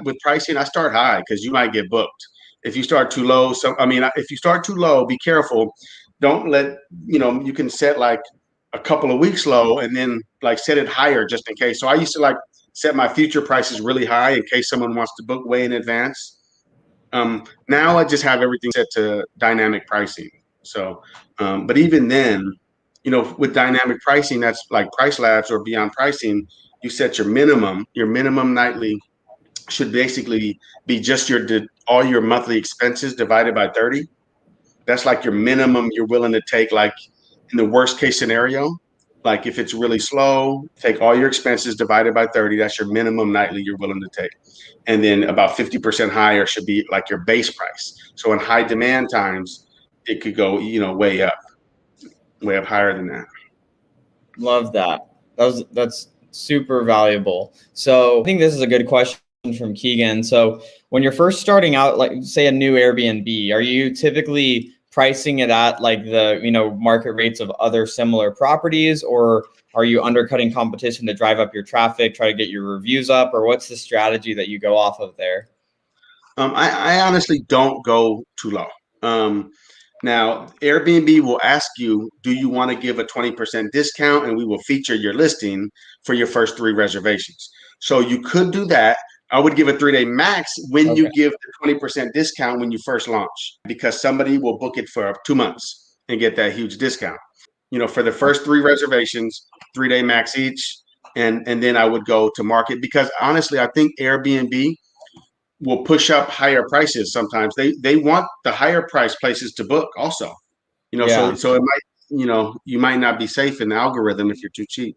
with pricing, I start high because you might get booked. If you start too low, if you start too low, be careful. Don't let, you can set like a couple of weeks low and then like set it higher just in case. So I used to like set my future prices really high in case someone wants to book way in advance. Now I just have everything set to dynamic pricing. So, but even then, with dynamic pricing, that's like PriceLabs or Beyond Pricing, you set your minimum nightly should basically be just all your monthly expenses divided by 30. That's like your minimum you're willing to take, like in the worst case scenario. Like if it's really slow, take all your expenses divided by 30. That's your minimum nightly you're willing to take. And then about 50% higher should be like your base price. So in high demand times, it could go, way up higher than that. Love that. That's super valuable. So I think this is a good question from Keegan. So when you're first starting out, like say a new Airbnb, are you typically pricing it at like the, market rates of other similar properties, or are you undercutting competition to drive up your traffic, try to get your reviews up, or what's the strategy that you go off of there? I honestly don't go too low. Now, Airbnb will ask you, do you want to give a 20% discount? And we will feature your listing for your first 3 reservations. So you could do that. I would give a 3-day max when you give the 20% discount when you first launch, because somebody will book it for 2 months and get that huge discount. For the first 3 reservations, 3-day max each. And then I would go to market, because honestly, I think Airbnb will push up higher prices. Sometimes they want the higher price places to book also, so it might, you might not be safe in the algorithm if you're too cheap.